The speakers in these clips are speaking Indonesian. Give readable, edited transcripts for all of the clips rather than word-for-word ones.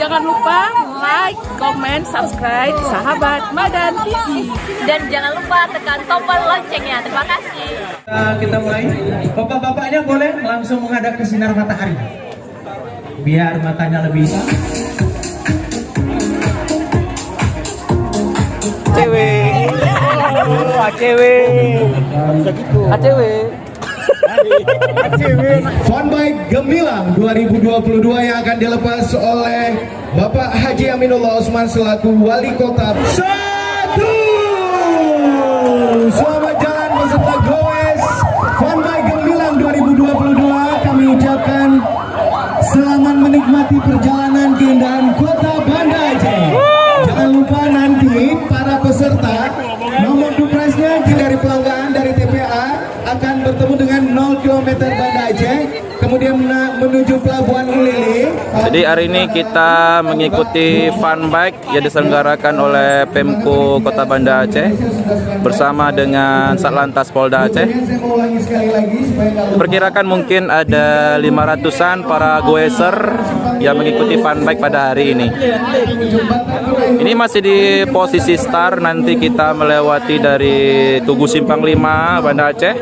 jangan lupa like, comment, subscribe Sahabat Madan TV. Dan jangan lupa tekan tombol loncengnya. Terima kasih. Kita mulai. Bapak-bapaknya boleh langsung menghadap ke sinar matahari. Biar matanya lebih Funbike Gemilang 2022 yang akan dilepas oleh Bapak Haji Aminullah Osman selaku Wali Kota. Selamat jalan peserta Goes Funbike Gemilang 2022. Kami ucapkan selamat menikmati perjalanan keindahan Kota Banda Aceh. Jangan lupa nanti para peserta nomor dupresnya dari pelanggan dari TPA akan bertemu dengan 0 km Banda Aceh, kemudian menuju Pelabuhan Ulili. Jadi hari ini kita mengikuti fun bike yang diselenggarakan oleh Pemko Kota Banda Aceh bersama dengan Satlantas Polda Aceh. Perkirakan mungkin ada 500-an para goeser yang mengikuti fun bike pada hari ini. Ini masih di posisi start, nanti kita melewati dari Tugu Simpang 5 Banda Aceh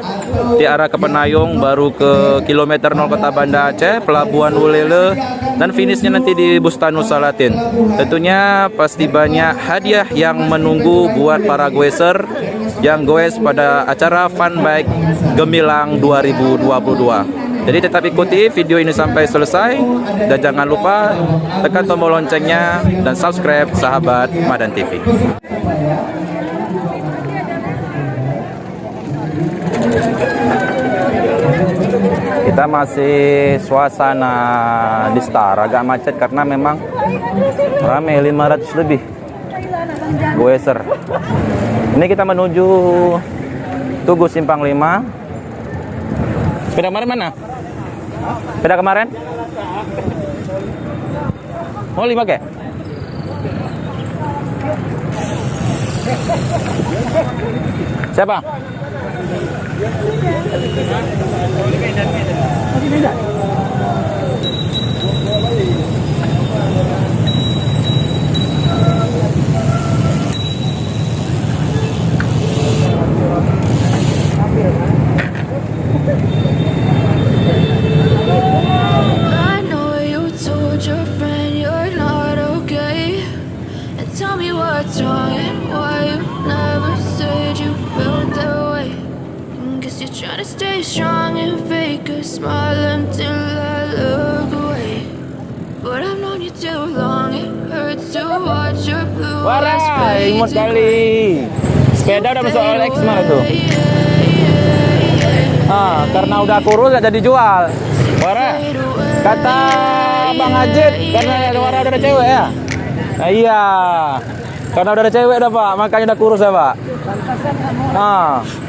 di arah ke Penayung, baru ke kilometer 0 Kota Banda Aceh, Pelabuhan Ulele, dan finishnya nanti di Bustanus Salatin. Tentunya pasti banyak hadiah yang menunggu buat para goeser yang goes pada acara Fun Bike Gemilang 2022. Jadi tetap ikuti video ini sampai selesai dan jangan lupa tekan tombol loncengnya dan subscribe Sahabat Madan TV. Kita masih suasana di Star, agak macet karena memang ramai 500 lebih goeser. Ini kita menuju Tugu Simpang 5. Sepeda kemarin mana? Sepeda kemarin? Mau 5 ke? Siapa? I know you told your friend you're not okay, and tell me what's wrong and why you never said you felt that way. Guess you're trying to stay strong and fake a smile until I look away. But I've known you too long, it hurts to watch your blue eyes fade Imut to kali. gray. Sepeda udah masuk OLX mana tuh? Karena udah kurus gak jadi jual. Wara, kata Bang Ajit, karena Wara udah ada cewek ya? Nah, iya, karena udah ada cewek dah Pak, makanya udah kurus ya Pak.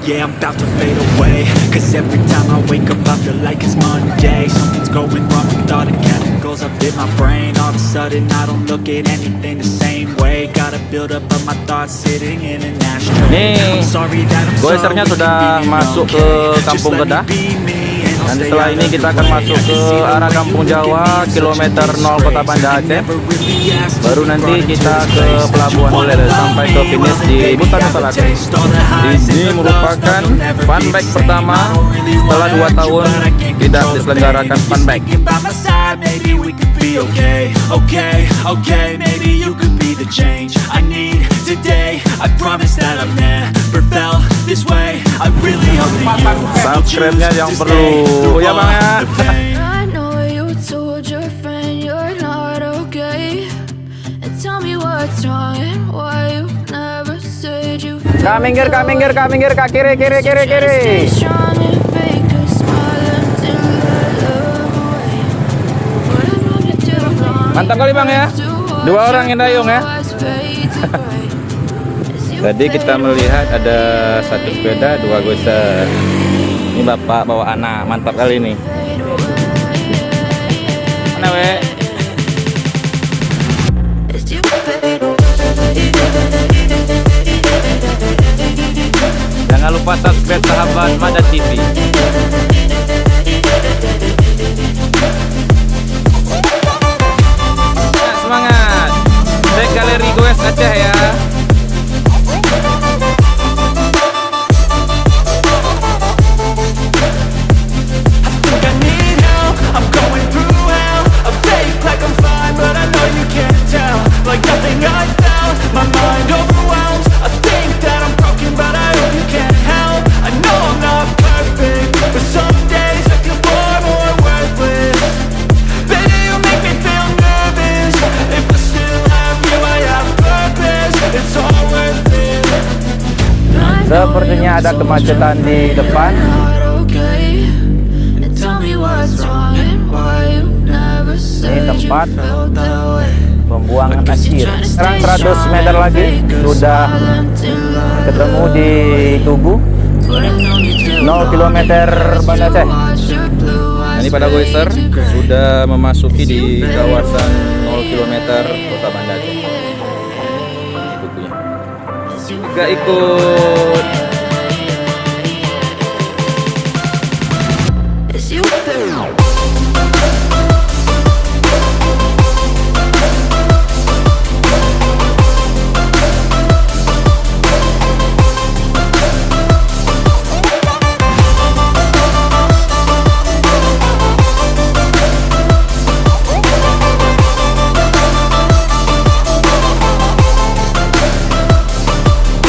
Yeah, I'm about to fade away, cause every time I wake up I feel like it's Monday. Something's going wrong with all the chemicals up in my brain. All of a sudden I don't look at anything the same way. Gotta build up of my thoughts sitting in an ashtray. Nih, goesernya sudah masuk ke Kampung Kedah. Dan setelah ini kita akan masuk ke arah Kampung Jawa, kilometer 0 Kota Banda Aceh. Baru nanti kita ke Pelabuhan Ulele sampai ke finish di Bustanus Salatin. Ini merupakan fun bike pertama setelah 2 tahun tidak diselenggarakan fun bike. Subscribe-nya yang perlu ya Bang ya. I know you told your friend you're not okay, and tell me what's wrong and why you never said you Kak minggir, kak minggir, kak minggir, kak kiri, kiri, kiri, kiri. stay strong and fake a smile until I look away. But I've known you too long. Mantap kali Bang ya. 2 orang yang dayung ya. Tadi kita melihat ada 1 sepeda, 2 goeser. Ini bapak bawa anak, mantap kali ini. Mana we? Jangan lupa subscribe Sahabat Madan TV. Semangat. Sepertinya ada kemacetan di depan. Ini tempat pembuangan akhir. Sekarang 100 meter lagi sudah ketemu di Tugu. 0 km Banda Aceh. Ini pada Goeser sudah memasuki di kawasan 0 km Kota Banda Aceh. Tugunya. Gak ikut.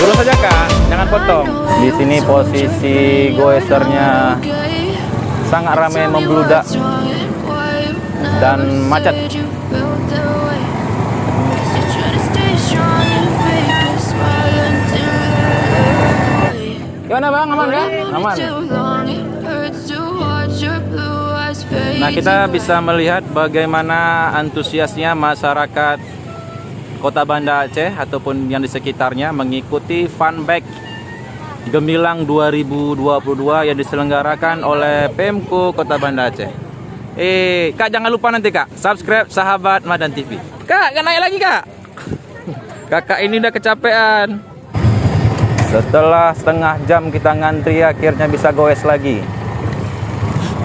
Lurus saja Kak, jangan potong. Di sini posisi Goesernya sangat ramai membludak dan macet. Gimana Bang, aman nggak? Aman. Nah, kita bisa melihat bagaimana antusiasnya masyarakat Kota Banda Aceh ataupun yang di sekitarnya mengikuti Funbike Gemilang 2022 yang diselenggarakan oleh Pemko Kota Banda Aceh. Kak, jangan lupa nanti Kak subscribe Sahabat Madan TV. Kak, naik lagi Kak. Kakak ini udah kecapean. Setelah setengah jam kita ngantri, akhirnya bisa goes lagi.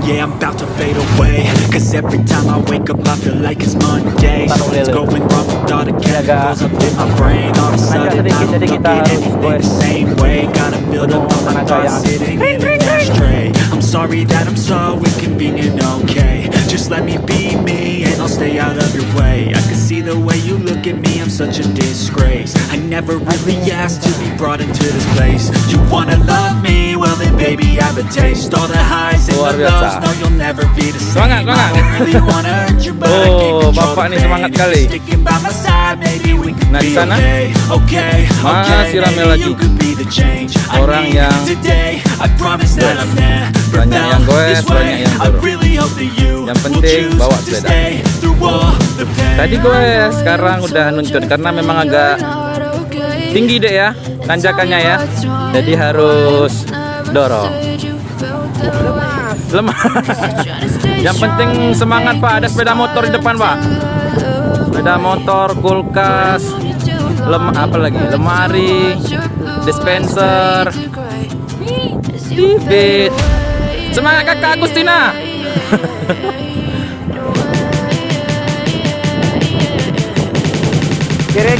Yeah, I'm about to fade away. Cause every time I wake up I feel like it's Monday. Something's going wrong with all the chemicals up in my brain. All of a sudden I don't look at anything the same way. Gotta build up all my thoughts sitting in an ashtray. I'm sorry that I'm so inconvenient, okay. Just let me be me and I'll stay out of your way. I can see the way you look at me, I'm such a disgrace. I never really asked to be brought into this place. You wanna love me? Well then baby I have a taste. All the highs and the lows. No, you'll never be the same. I don't really wanna hurt you, but I can't control the pain. Sticking by my side, maybe we could be okay. Okay, masih ramai lagi orang yang banyak yang goes, banyak yang dorong. Yang penting bawa sepeda. Tadi goes, sekarang udah nuntut karena memang agak tinggi deh ya tanjakannya ya. Jadi harus dorong. Lemah. Yang penting semangat Pak, ada sepeda motor di depan Pak. Sepeda motor, kulkas, lemari, dispenser, TV. Semangat Kakak Agustina. Kere.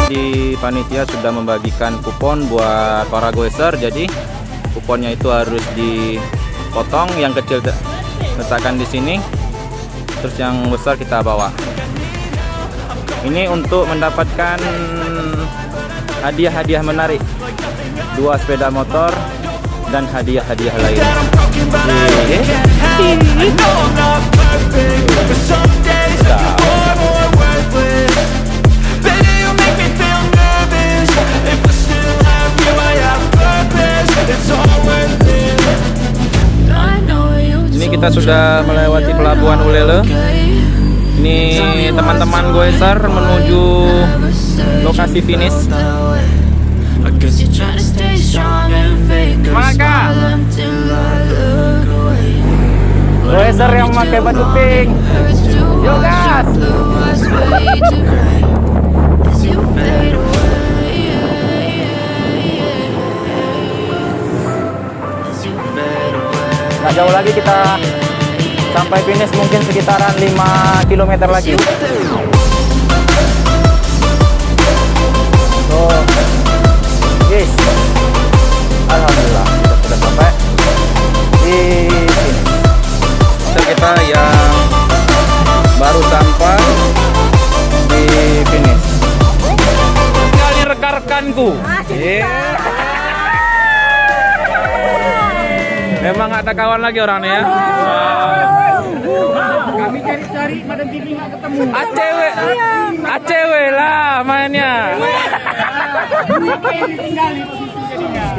Di panitia sudah membagikan kupon buat para goeser, jadi kuponnya itu harus dipotong, yang kecil letakkan di sini, terus yang besar kita bawa. Ini untuk mendapatkan hadiah-hadiah menarik, 2 sepeda motor dan hadiah-hadiah lain. Ini kita sudah melewati pelabuhan Ulele. Ini teman-teman goeser menuju lokasi finish. Maka goeser yang pakai baju pink, yo gas. Nggak jauh lagi kita sampai finish, mungkin sekitaran 5 km lagi. Oh, yes. Alhamdulillah kita sudah sampai di sini. Kita yang baru sampai di finish. Kali rekan-rekanku. nggak ada kawan lagi orang nih ya. Kami cari-cari Madam TV nggak ketemu. ACW lah mainnya. Apa yang ditinggali posisi jadinya?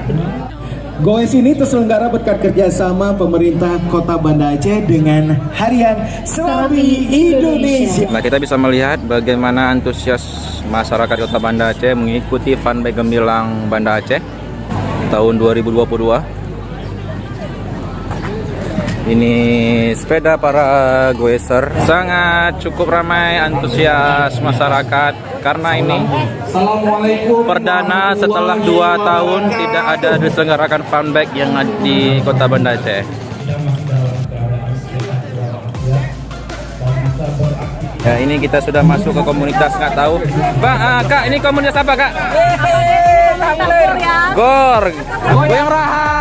Goes ini terselenggara berkat kerjasama pemerintah Kota Banda Aceh dengan Harian Serabi Indonesia. Nah, kita bisa melihat bagaimana antusias masyarakat Kota Banda Aceh mengikuti Fun Bike Gemilang Banda Aceh tahun 2022. Ini sepeda para goeser, sangat cukup ramai antusias masyarakat karena ini perdana setelah 2 tahun tidak ada diselenggarakan Fun Bike yang ada di Kota Banda Aceh. Ya, ini kita sudah masuk ke komunitas, nggak tahu. Kak, ini komunitas apa, Kak? Gor. Goyang Raha.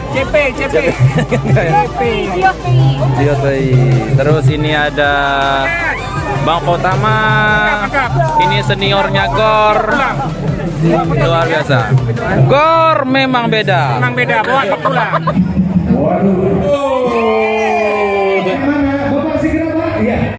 CP. Terus ini ada Bang Kotama. Ini seniornya Gor. Luar biasa. Gor memang beda. Bawa pulang.